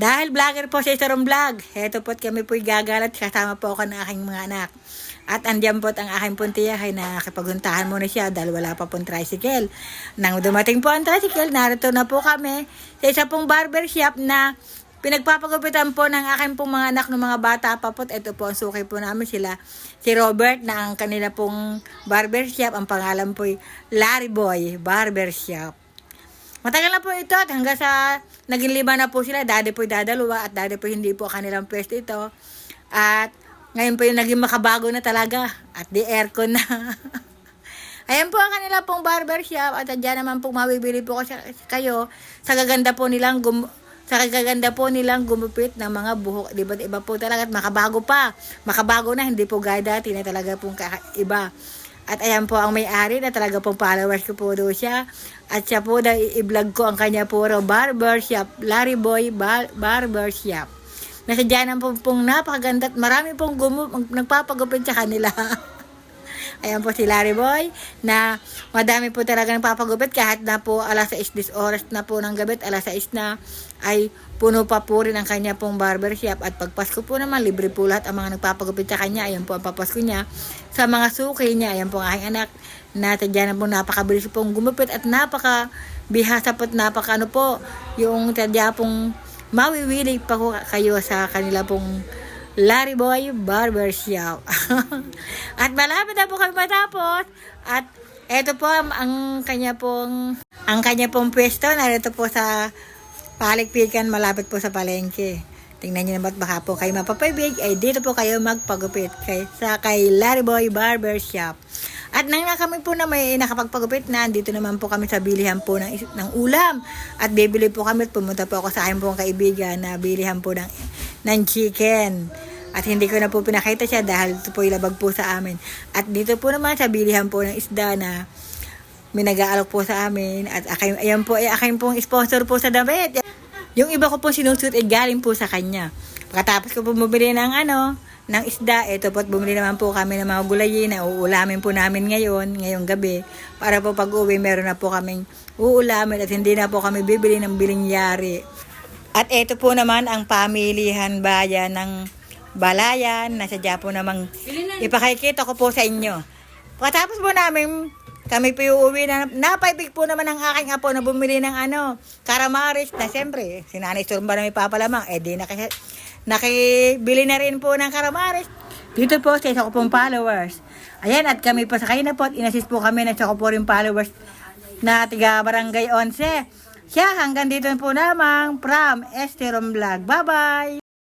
Dahil vlogger po si Esterom Vlog, heto po't kami po'y gagalat kasama po ako ng aking mga anak. At andyan po't ang aking puntiyahay na kipaguntahan muna siya dahil wala pa pong tricycle. Nang dumating po ang tricycle, narito na po kami sa isa pong barbershop na pinagpapagupitan po ng aking pong mga anak ng mga bata pa po. Ito po ang suki po namin sila. Si Robert na ang kanila pong barbershop. Ang pangalan po'y Larry Boy Barbershop. Matagal na po ito at hanggang sa naging 5 na po sila. Daddy po'y dadalawa at daddy po'y hindi po kanilang pwesto ito. At ngayon po yung naging makabago na talaga. At di aircon na. Ayan po ang kanila pong barbershop. At dyan naman po mabibili po kayo sa gaganda po nilang gumupit ng mga buhok. Diba, iba po talaga at makabago pa. Makabago na, hindi po gaya dati na talaga pong iba. At ayan po ang may-ari na talaga pong followers ko po doon siya. At siya po na i-vlog ko ang kanya puro barbershop. Larry Boy Barbershop. Nasa dyan pong napakaganda at marami pong nagpapagupit sa kanila. Ayan po si Larry Boy na madami po talaga nagpapagupit kahit na po alas 6 oras na po ng gabi at alas 6 na ay puno pa po rin ang kanya pong barbershop. At pagpasko po naman libre po lahat ang mga nagpapagupit sa kanya. Ayan po ang papasko niya sa mga suki niya. Ayan po ang aking anak na tadya na po napakabilis pong gumupit at napakabihasa po at napaka po yung tadya pong mawiwili pa po kayo sa kanila pong Larry Boy Barbershop. At malapit na po kami matapos. At eto po ang kanya pong pwesto. Narito po sa palikpikan, malapit po sa palengke. Tingnan nyo naman baka po kayo mapapabig. Ay dito po kayo magpagupit kay Larry Boy Barbershop. At nang kami po na may nakapagpagupit na, dito naman po kami sa bilihan po ng ulam. At bibili po kami at pumunta po ako sa aking pong kaibigan na bilihan po ng chicken. At hindi ko na po pinakita siya dahil ito po ilabag po sa amin. At dito po naman sa bilihan po ng isda na may nag-aalok po sa amin. At ayan po ay aking pong sponsor po sa damit. Yung iba ko po sinusuot ay galing po sa kanya. Pagkatapos ko po bumili ng isda, ito po at bumili naman po kami ng mga gulayin na uulamin po namin ngayong gabi. Para po pag uwi meron na po kaming uulamin at hindi na po kami bibili ng bilingyari. At ito po naman ang pamilihan bayan ng Balayan. Nasadya po namang ipakikita ko po sa inyo. Pagkatapos po namin kami po uuwi na napaibig po naman ang aking apo na bumili ng karamaris na siyempre si Nanay Surumba na may papalamang di nakibili na rin po ng karamaris dito po sa isa ko pong followers. Ayan at kami po sa kayo na po at inassist po kami na isa ko po rin followers na tiga Barangay 11. Siya hanggang dito po namang from Esterom Vlog. Bye bye.